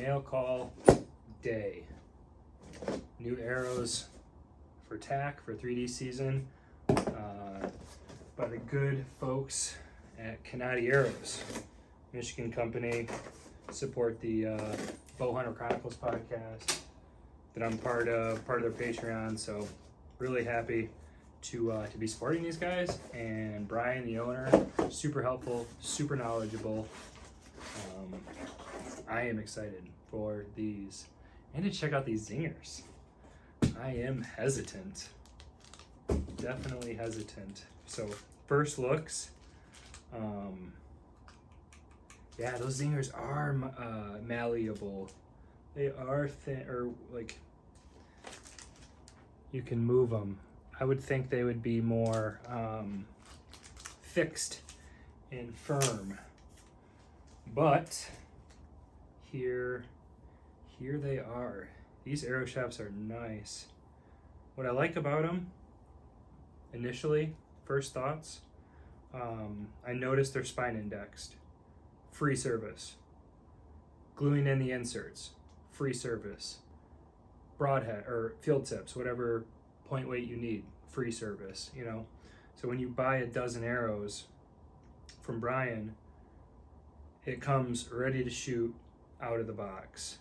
mail call day. New arrows for TAC for 3D season by the good folks at Kanati Arrows, Michigan company. Support the Bowhunter Chronicles podcast that I'm part of their Patreon. So really happy to be supporting these guys. And Brian, the owner, super helpful, super knowledgeable. I am excited for these and to check out these Zingers. I am hesitant, definitely hesitant. So first looks, yeah, those Zingers are malleable. They are thin, or like you can move them. I would think they would be more fixed and firm, but here they are. These arrow shafts are nice. What I like about them, initially, first thoughts, I noticed they're spine indexed. Free service. Gluing in the inserts, free service. Broadhead or field tips, whatever point weight you need, free service, you know. So when you buy a dozen arrows from Brian, it comes ready to shoot out of the box.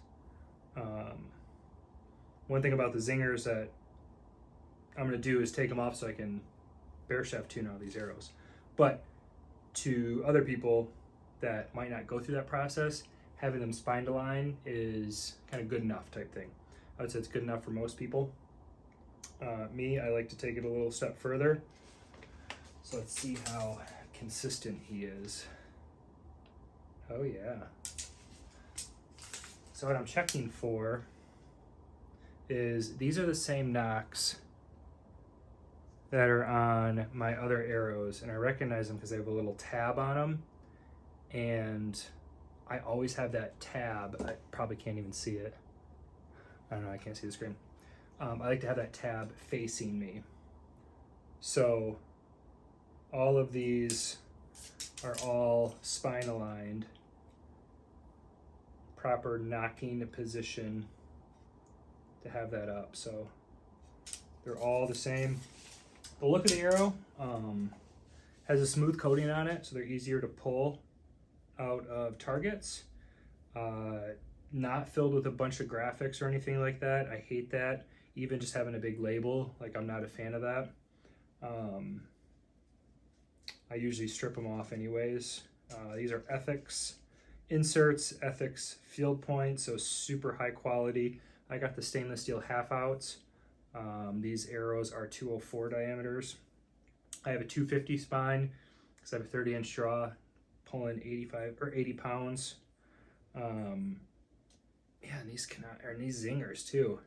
One thing about the Zingers that I'm gonna do is take them off so I can Bareshaft tune out these arrows. But to other people that might not go through that process, having them spine align is kind of good enough type thing. I would say it's good enough for most people. Me, I like to take it a little step further. So let's see how consistent he is. Oh yeah. So what I'm checking for is these are the same Nocks that are on my other arrows, and I recognize them because they have a little tab on them, and I always have that tab. I probably can't even see it. I don't know, I can't see the screen. I like to have that tab facing me. So all of these are all spine aligned, proper nocking position to have that up. So they're all the same. The look of the arrow has a smooth coating on it, so they're easier to pull out of targets. Not filled with a bunch of graphics or anything like that. I hate that. Even just having a big label, like I'm not a fan of that. I usually strip them off anyways. These are Ethics inserts, Ethics field points, so super high quality. I got the stainless steel half outs. These arrows are 204 diameters. I have a 250 spine because I have a 30-inch draw pulling 85 or 80 pounds. Yeah, and these Zingers too.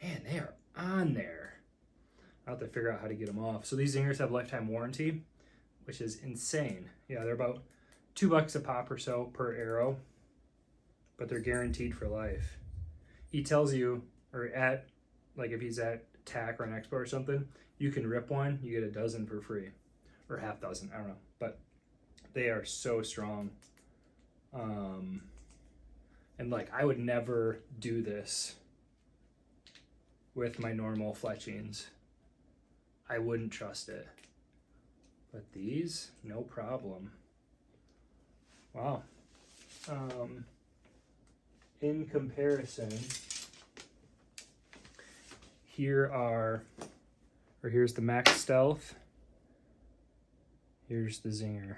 Man, they are on there. I'll have to figure out how to get them off. So these Zingers have lifetime warranty, which is insane. Yeah, they're about $2 a pop or so per arrow, but they're guaranteed for life. He tells you, or at, like if he's at TAC or an expo or something, you can rip one, you get a dozen for free, or half dozen, I don't know, but they are so strong. And like, I would never do this with my normal fletchings. I wouldn't trust it. But these, no problem. Wow. In comparison, here's the Max Stealth. Here's the Zinger.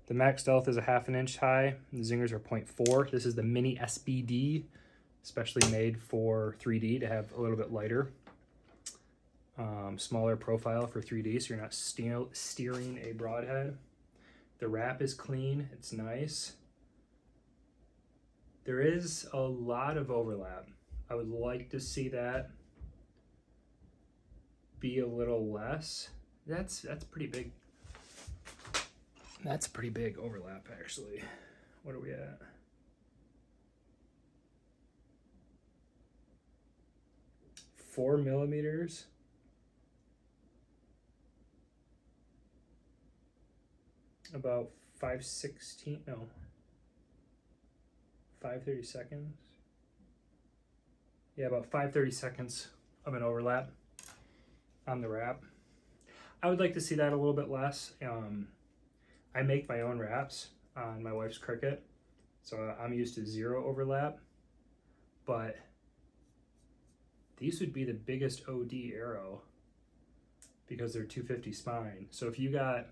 The Max Stealth is a 1/2 inch high. The Zingers are 0.4. This is the mini SBD, especially made for 3D to have a little bit lighter, smaller profile for 3D, so you're not steering a broadhead. The wrap is clean, it's nice. There is a lot of overlap. I would like to see that be a little less. That's pretty big. That's a pretty big overlap, actually. What are we at? 4 millimeters. About 5/16, no. 5/32. Yeah, about 5/32 of an overlap on the wrap. I would like to see that a little bit less. I make my own wraps on my wife's Cricut, so I'm used to 0 overlap, but these would be the biggest OD arrow because they're 250 spine. So if you got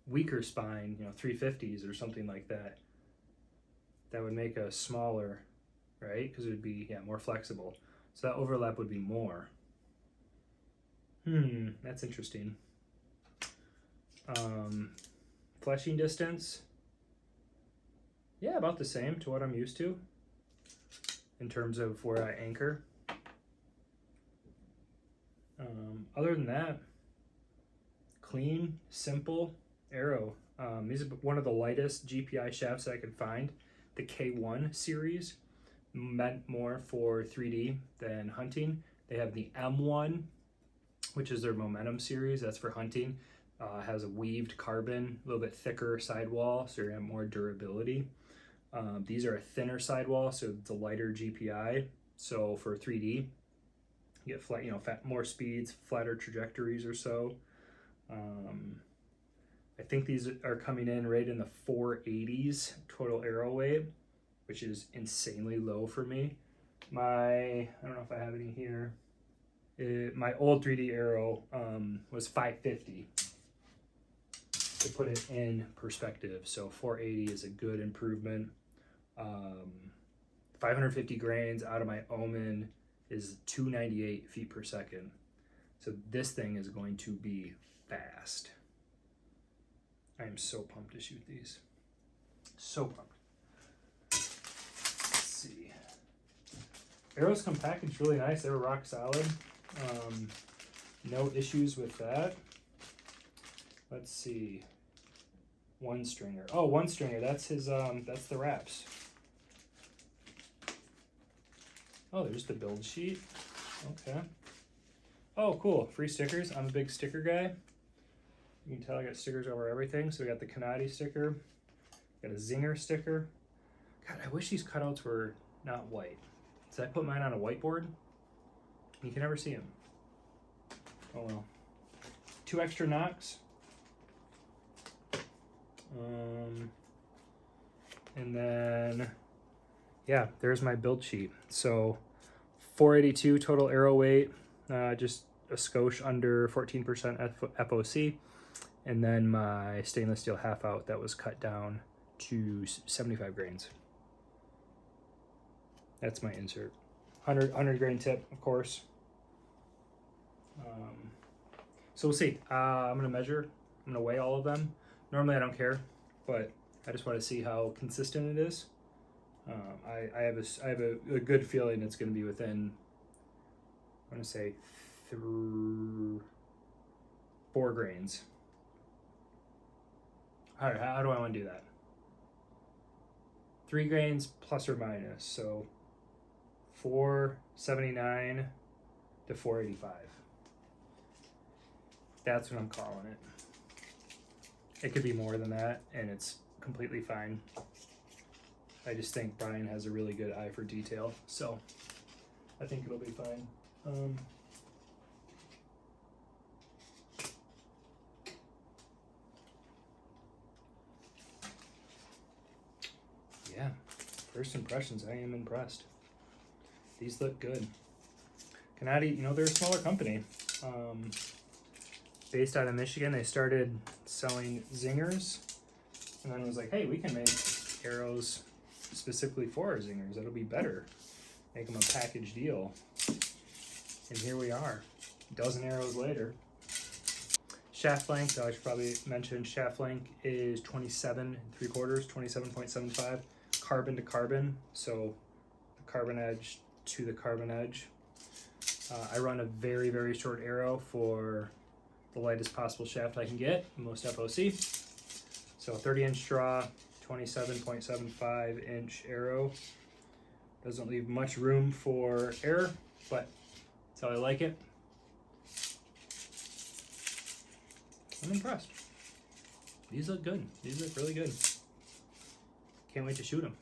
weaker spine, 350s or something like that, that would make a smaller, right? Because it would be, more flexible. So that overlap would be more. That's interesting. Fleshing distance, yeah, about the same to what I'm used to in terms of where I anchor. Other than that, clean, simple arrow. These are one of the lightest GPI shafts I could find. The K1 series, meant more for 3D than hunting. They have the M1, which is their Momentum series. That's for hunting. Has a weaved carbon, a little bit thicker sidewall, so you have more durability. These are a thinner sidewall, so it's a lighter GPI. So for 3D, you get flat, more speeds, flatter trajectories or so. I think these are coming in right in the 480s total arrow weight, which is insanely low for me. I don't know if I have any here. My old 3D arrow was 550. To put it in perspective, so 480 is a good improvement. 550 grains out of my Omen is 298 feet per second. So this thing is going to be fast. I am so pumped to shoot these. So pumped. Let's see. Arrows come packaged really nice. They were rock solid. No issues with that. Let's see. One stringer. Oh, one stringer. That's his. That's the wraps. Oh, there's the build sheet. Okay. Oh, cool. Free stickers. I'm a big sticker guy. You can tell I got stickers over everything. So we got the Kanati sticker. Got a Zinger sticker. God, I wish these cutouts were not white. So I put mine on a whiteboard. You can never see them. Oh well. 2 extra Nocks. And then, yeah, there's my build sheet. So 482 total arrow weight, just a skosh under 14% FOC. And then my stainless steel half out that was cut down to 75 grains. That's my insert. 100 grain tip, of course. So we'll see. I'm gonna measure, I'm gonna weigh all of them. Normally I don't care, but I just want to see how consistent it is. I have a good feeling it's going to be within, I want to say 4 grains. All right, how do I want to do that? 3 grains plus or minus, so 479 to 485. That's what I'm calling it. It could be more than that, and it's completely fine. I just think Brian has a really good eye for detail, so I think it'll be fine. Yeah, first impressions, I am impressed. These look good. Kanati, they're a smaller company. Based out of Michigan, they started selling Zingers, and then it was like, hey, we can make arrows specifically for our Zingers. That'll be better. Make them a package deal. And here we are, a dozen arrows later. Shaft length, I should probably mention, shaft length is 27 3/4, 27.75, carbon to carbon, so the carbon edge to the carbon edge. I run a very, very short arrow for the lightest possible shaft I can get, most FOC. So 30-inch draw, 27.75-inch arrow. Doesn't leave much room for error, but that's how I like it. I'm impressed. These look good. These look really good. can't wait to shoot them.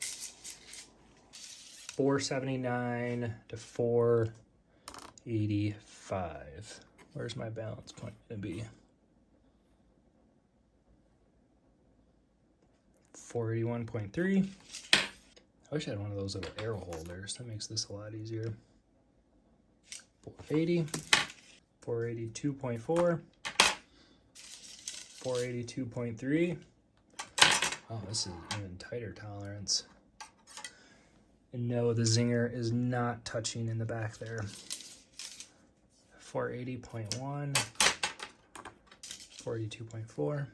479 to 485. Where's my balance point gonna be? 481.3. I wish I had one of those little arrow holders. That makes this a lot easier. 480, 482.4, 482.3. Oh, this is even tighter tolerance. And no, the Zinger is not touching in the back there. 480.1, 482.4,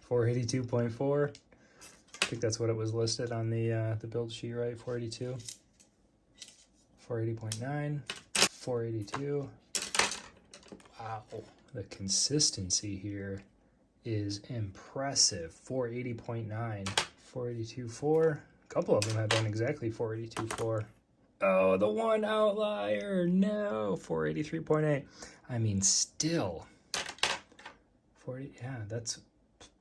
482.4. I think that's what it was listed on the build sheet, right? 482, 480.9, 482. Wow, the consistency here is impressive. 480.9, 482.4. A couple of them have been exactly 482.4. Oh, the one outlier, no, 483.8. I mean, still, 40, yeah, that's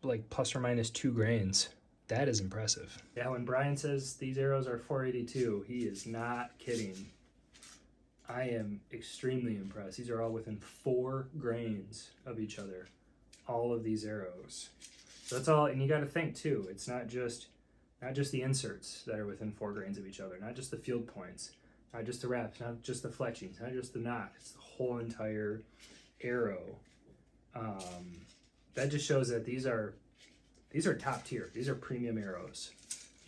like plus or minus 2 grains. That is impressive. Yeah, when Brian says these arrows are 482, he is not kidding. I am extremely impressed. These are all within 4 grains of each other. All of these arrows. So that's all, and you got to think too. It's not just the inserts that are within 4 grains of each other, not just the field points, not just the wraps, not just the fletchings, not just the knock. It's the whole entire arrow. That just shows that these are top tier. These are premium arrows,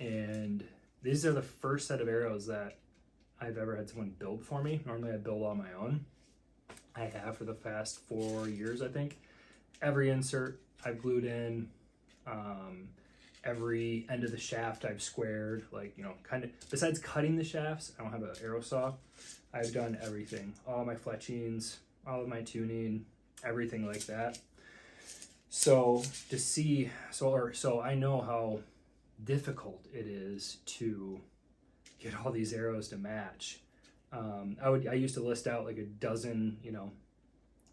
and these are the first set of arrows that I've ever had someone build for me. Normally I build on my own. I have for the past 4 years, I think. Every insert I've glued in. Every end of the shaft I've squared, like, you know, kind of, besides cutting the shafts, I don't have an arrow saw. I've done everything, all my fletchings, all of my tuning, everything like that. So to see, so I know how difficult it is to get all these arrows to match. I used to list out like a dozen, you know,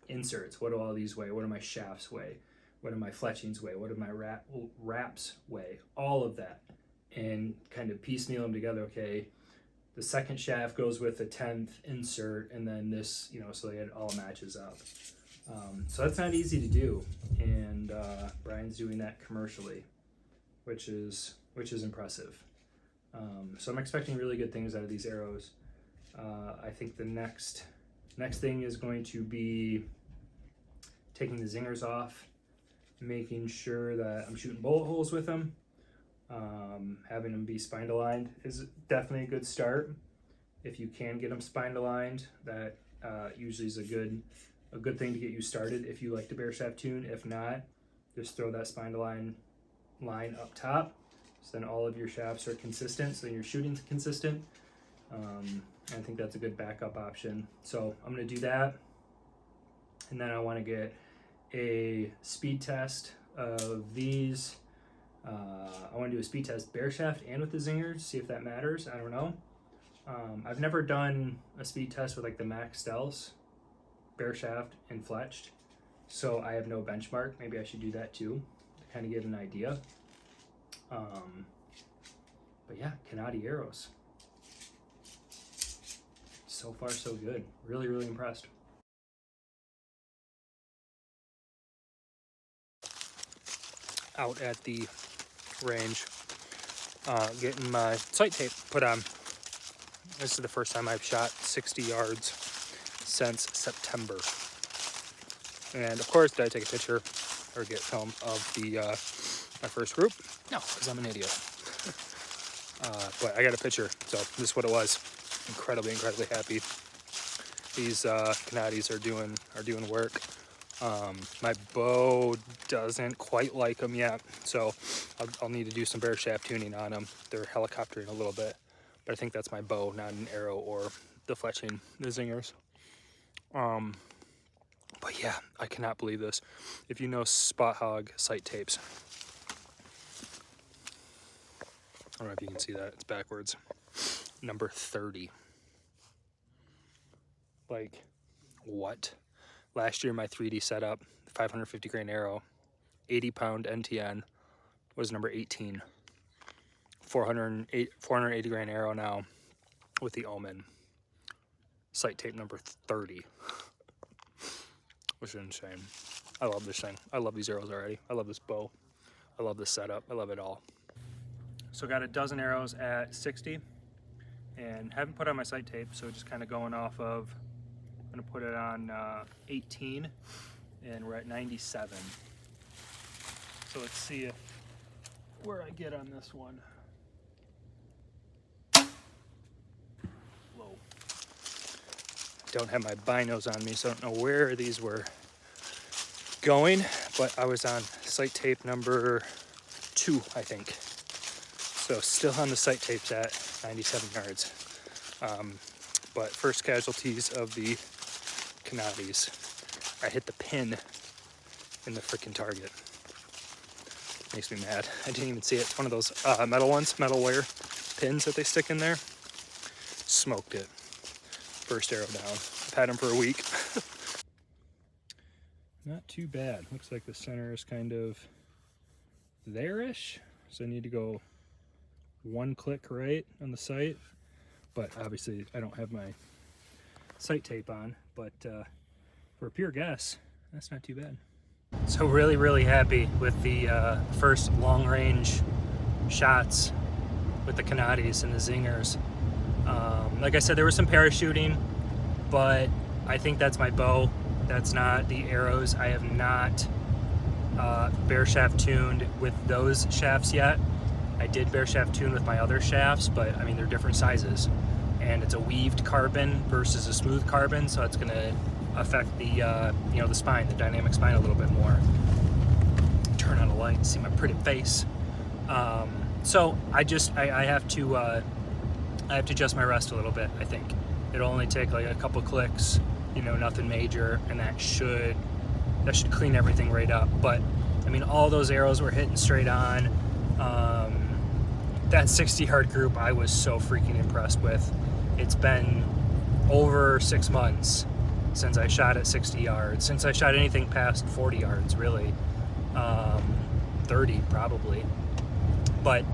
inserts. What do all these weigh? What do my shafts weigh? What do my fletchings weigh? What do my wraps weigh? All of that, and kind of piecemeal them together. Okay, the second shaft goes with the 10th insert, and then this, you know, so it all matches up. So that's not easy to do, and Brian's doing that commercially, which is impressive. So I'm expecting really good things out of these arrows. I think the next thing is going to be taking the zingers off, making sure that I'm shooting bullet holes with them. Having them be spine aligned is definitely a good start. If you can get them spine aligned, that usually is a good thing to get you started if you like to Bareshaft tune. If not, just throw that spine line up top, so then all of your shafts are consistent, so then your shooting's consistent. I think that's a good backup option. So I'm going to do that, and then I want to get a speed test of these. I want to do a speed test Bareshaft and with the Zingers, see if that matters. I don't know. I've never done a speed test with like the Max Stealths, Bareshaft and fletched, so I have no benchmark. Maybe I should do that too to kind of get an idea. But yeah, Kanati arrows. So far so good. Really, really impressed. Out at the range, getting my sight tape put on. This is the first time I've shot 60 yards since September. And of course, did I take a picture or get film of the my first group? No, because I'm an idiot. But I got a picture, so this is what it was. Incredibly happy. These Kanatis are doing work. My bow doesn't quite like them yet, so I'll need to do some Bareshaft tuning on them. They're helicoptering a little bit, but I think that's my bow, not an arrow or the fletching, the Zingers. But yeah, I cannot believe this. If you know Spot Hog sight tapes, I don't know if you can see that, it's backwards. Number 30. Like, what? Last year, my 3D setup, 550 grain arrow, 80 pound NTN, was number 18. 480 grain arrow now with the Omen. Sight tape number 30, which is insane. I love this thing. I love these arrows already. I love this bow. I love this setup. I love it all. So got a dozen arrows at 60 and haven't put on my sight tape, so just kind of going off of, I'm gonna put it on 18 and we're at 97. So let's see where I get on this one. Low. Don't have my binos on me, so I don't know where these were going, but I was on sight tape number 2, I think. So still on the sight tapes at 97 yards. But first casualties of the Kanatis. I hit the pin in the freaking target. Makes me mad. I didn't even see it. It's one of those metal ones, metal wire pins that they stick in there. Smoked it. First arrow down. I've had them for a week. Not too bad. Looks like the center is kind of there-ish. So I need to go one click right on the sight. But obviously I don't have my sight tape on. But for a pure guess, that's not too bad. So really happy with the first long-range shots with the Kanatis and the Zingers. Like I said, there was some parachuting, but I think that's my bow. That's not the arrows. I have not Bareshaft tuned with those shafts yet. I did Bareshaft tune with my other shafts, but I mean, they're different sizes. And it's a weaved carbon versus a smooth carbon, so it's gonna affect the you know, the spine, the dynamic spine a little bit more. Turn on a light and see my pretty face. So I have to adjust my rest a little bit. I think it'll only take like a couple clicks, you know, nothing major, and that should clean everything right up. But I mean, all those arrows were hitting straight on. That 60-yard group I was so freaking impressed with. It's been over 6 months since I shot at 60 yards, since I shot anything past 40 yards, really. 30 probably. But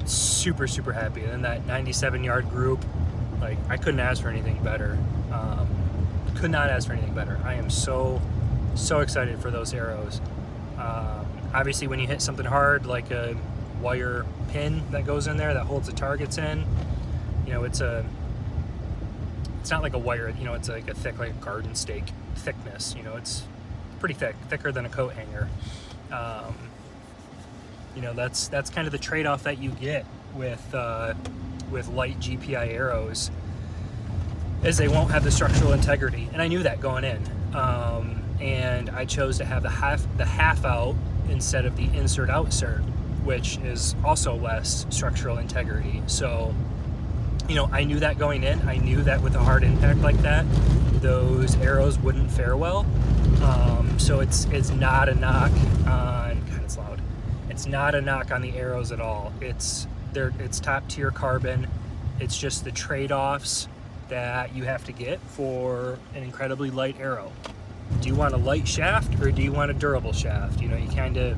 super happy. And then that 97-yard group, like, I couldn't ask for anything better. Could not ask for anything better. I am so excited for those arrows. Obviously when you hit something hard, like a wire pin that goes in there that holds the targets in, you know, it's not like a wire, you know, it's like a thick, like a garden stake thickness, you know, it's pretty thick, thicker than a coat hanger. You know, that's kind of the trade-off that you get with light GPI arrows, is they won't have the structural integrity, and I knew that going in. And I chose to have the half out instead of the insert outsert, which is also less structural integrity. So, you know, I knew that going in. I knew that with a hard impact like that, those arrows wouldn't fare well. So it's not a knock on, God, it's loud. It's not a knock on the arrows at all. It's top tier carbon. It's just the trade-offs that you have to get for an incredibly light arrow. Do you want a light shaft or do you want a durable shaft? You know, you kind of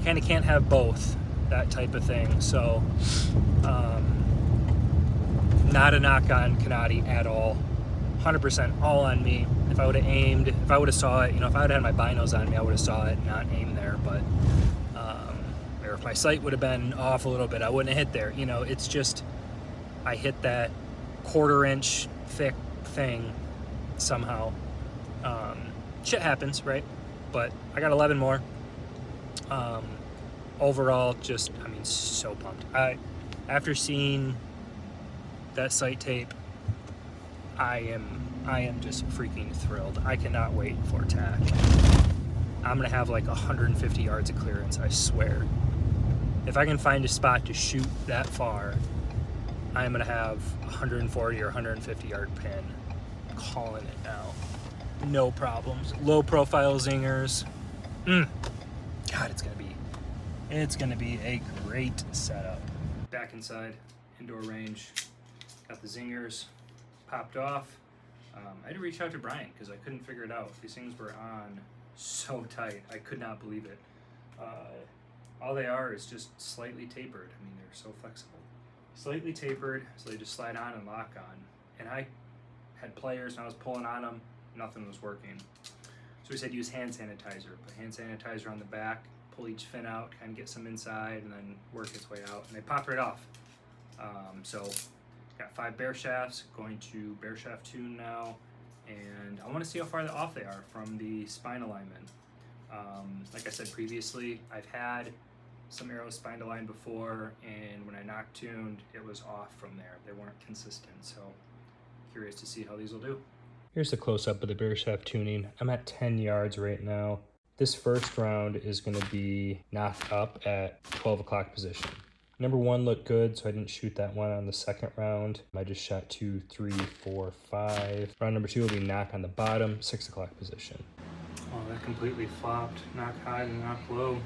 can't have both, that type of thing. So, not a knock on Kanati at all. 100% all on me. If I would have aimed, if I would have saw it, you know, if I would have had my binos on me, I would have saw it, not aimed there. But, or if my sight would have been off a little bit, I wouldn't have hit there. You know, it's just, I hit that 1/4 inch thick thing somehow. Shit happens, right? But I got 11 more. Overall, just, I mean, so pumped. After seeing that sight tape, I am just freaking thrilled. I cannot wait for tack. I'm gonna have like 150 yards of clearance, I swear. If I can find a spot to shoot that far, I'm gonna have 140 or 150 yard pin. I'm calling it now. No problems. Low profile zingers. God, it's gonna be a great setup. Back inside, indoor range. Got the zingers popped off. I had to reach out to Brian because I couldn't figure it out. These things were on so tight. I could not believe it. all they are is just slightly tapered. I mean, they're so flexible. Slightly tapered, so they just slide on and lock on. And I had players and I was pulling on them, nothing was working. So we said use hand sanitizer. Put hand sanitizer on the back, pull each fin out, kind of get some inside, and then work its way out. And they pop right off. So got 5 Bareshafts, going to Bareshaft tune now, and I want to see how far off they are from the spine alignment. Like I said previously, I've had some arrows spine aligned before, and when I Nock tuned, it was off from there. They weren't consistent, so curious to see how these will do. Here's the close-up of the Bareshaft tuning. I'm at 10 yards right now. This first round is going to be knocked up at 12 o'clock position. Number 1 looked good, so I didn't shoot that one on the second round. I just shot 2, 3, 4, 5. Round number 2 will be knock on the bottom, 6 o'clock position. Oh, that completely flopped. Knock high and knock low.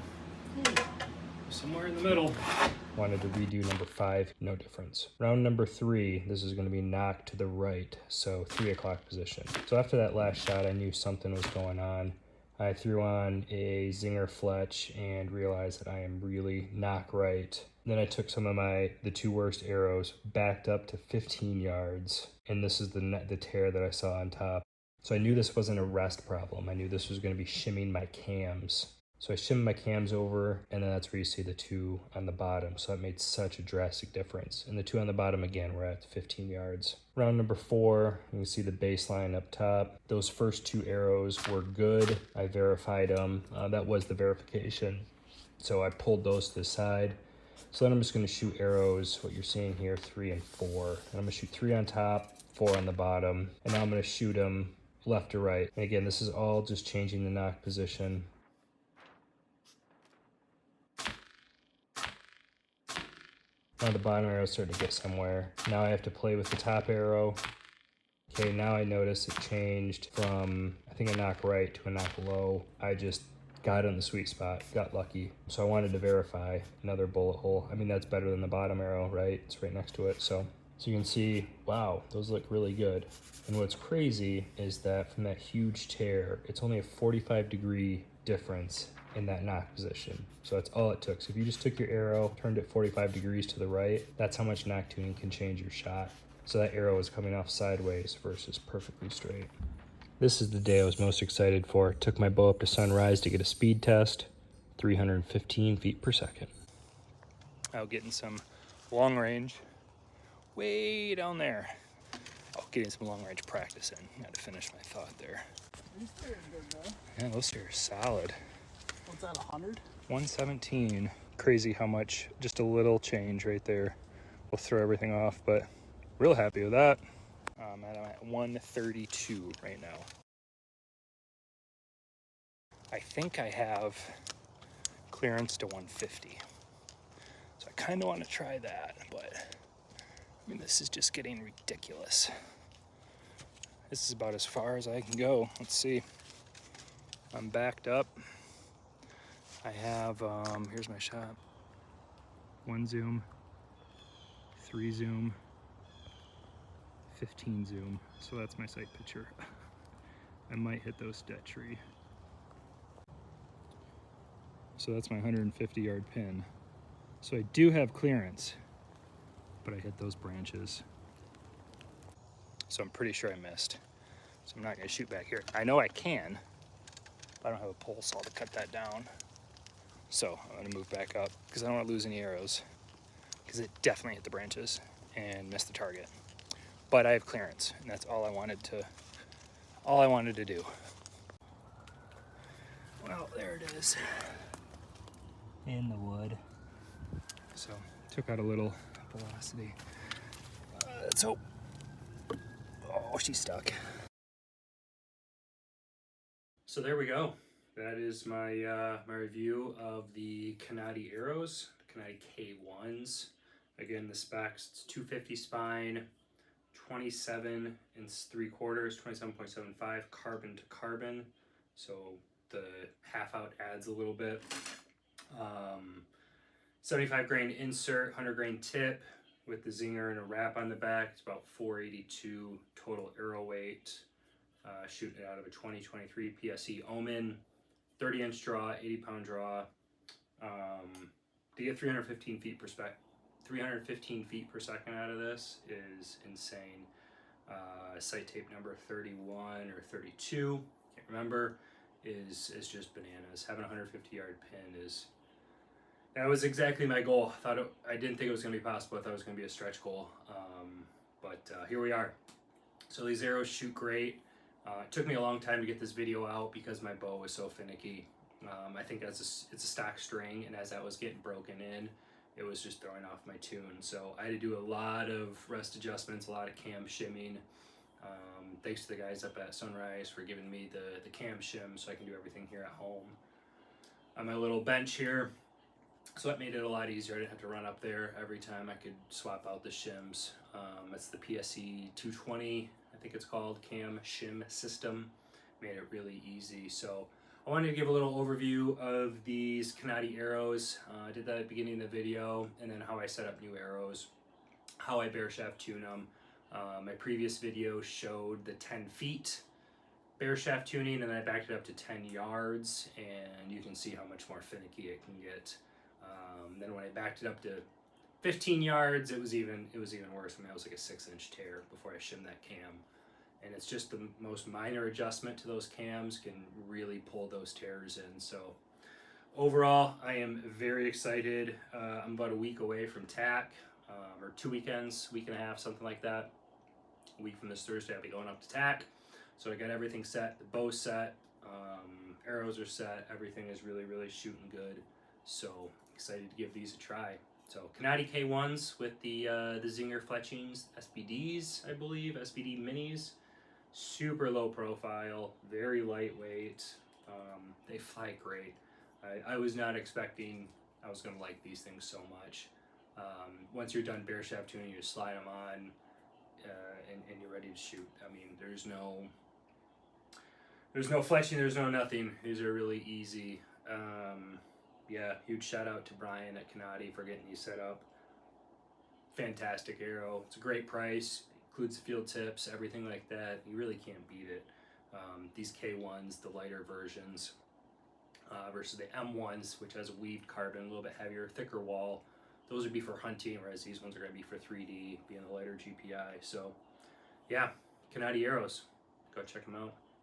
Somewhere in the middle. Wanted to redo number 5, no difference. Round number 3, this is going to be knocked to the right, so 3 o'clock position. So after that last shot, I knew something was going on. I threw on a Zinger fletch and realized that I am really knock right. Then I took some of the 2 worst arrows, backed up to 15 yards, and this is the tear that I saw on top. So I knew this wasn't a rest problem. I knew this was going to be shimming my cams. So I shimmed my cams over, and then that's where you see the 2 on the bottom. So that made such a drastic difference. And the 2 on the bottom, again, we're at 15 yards. Round number 4, you can see the baseline up top. Those first 2 arrows were good. I verified them. That was the verification. So I pulled those to the side. So then I'm just going to shoot arrows, what you're seeing here, 3 and 4. And I'm going to shoot 3 on top, 4 on the bottom. And now I'm going to shoot them left to right. And again, this is all just changing the knock position. Now the bottom arrow is starting to get somewhere. Now I have to play with the top arrow. Okay, now I notice it changed from, I think, a knock right to a knock low. I just got it in the sweet spot, got lucky. So I wanted to verify another bullet hole. I mean, that's better than the bottom arrow, right? It's right next to it. So you can see, wow, those look really good. And what's crazy is that from that huge tear, it's only a 45-degree difference in that knock position. So that's all it took. So if you just took your arrow, turned it 45 degrees to the right, that's how much knock tuning can change your shot. So that arrow is coming off sideways versus perfectly straight. This is the day I was most excited for. Took my bow up to Sunrise to get a speed test, 315 feet per second. Out getting some long range, way down there. Oh, getting some long range practice in. Got to finish my thought there. These stairs are good, though. Yeah, those stairs are solid. What's that, 100? 117. Crazy how much, just a little change right there will throw everything off, but real happy with that. I'm at 132 right now. I think I have clearance to 150. So I kind of want to try that, but I mean, this is just getting ridiculous. This is about as far as I can go. Let's see. I'm backed up. I have, here's my shot. 1 zoom, 3 zoom, 15 zoom. So that's my sight picture. I might hit those dead tree. So that's my 150-yard pin. So I do have clearance, but I hit those branches. So I'm pretty sure I missed. So I'm not gonna shoot back here. I know I can, but I don't have a pole saw to cut that down. So I'm gonna move back up because I don't want to lose any arrows, because it definitely hit the branches and missed the target. But I have clearance, and that's all I wanted to do. Well, there it is. In the wood. So took out a little velocity. Let's hope. Oh, she's stuck. So there we go. That is my my review of the Kanati arrows, Kanati K1s. Again, the specs, it's 250 spine, 27 and 3/4, 27.75 carbon to carbon. So the half out adds a little bit. 75 grain insert, 100 grain tip with the Zinger and a wrap on the back. It's about 482 total arrow weight. Shooting it out of a 2023 PSE Omen. 30-inch draw, 80-pound draw. To get 315 feet per 315 feet per second out of this is insane. Sight tape number 31 or 32, can't remember, is just bananas. Having a 150-yard pin that was exactly my goal. I didn't think it was going to be possible. I thought it was going to be a stretch goal, but here we are. So these arrows shoot great. It took me a long time to get this video out because my bow was so finicky. I think it's a stock string, and as that was getting broken in, it was just throwing off my tune. So I had to do a lot of rest adjustments, a lot of cam shimming. Thanks to the guys up at Sunrise for giving me the cam shim so I can do everything here at home. On my little bench here, so that made it a lot easier. I didn't have to run up there every time. I could swap out the shims. That's the PSE 220, I think it's called, cam shim system. Made it really easy. So I wanted to give a little overview of these Kanati arrows. I did that at the beginning of the video, and then how I set up new arrows, how I Bareshaft tune them. My previous video showed the 10 feet Bareshaft tuning, and then I backed it up to 10 yards, and you can see how much more finicky it can get. Then when I backed it up to 15 yards, it was even worse. I mean, it was like a 6-inch tear before I shimmed that cam. And it's just the most minor adjustment to those cams can really pull those tears in. So overall, I am very excited. I'm about a week away from TAC, or 2 weekends, week and a half, something like that. A week from this Thursday, I'll be going up to TAC. So I got everything set, the bow's set, arrows are set, everything is really, really shooting good. So excited to give these a try. So Kanati K1s with the Zinger fletchings, SBDs, I believe, SBD minis. Super low profile, very lightweight. They fly great. I was not expecting I was going to like these things so much. Once you're done Bareshaft tuning, you just slide them on and you're ready to shoot. I mean, there's no fletching, there's no nothing. These are really easy. Yeah, huge shout out to Brian at Kanati for getting these set up. Fantastic arrow. It's a great price. Includes field tips, everything like that. You really can't beat it. These K1s, the lighter versions, versus the M1s, which has a weaved carbon, a little bit heavier, thicker wall. Those would be for hunting, whereas these ones are going to be for 3D, being the lighter GPI. So, yeah, Kanati arrows. Go check them out.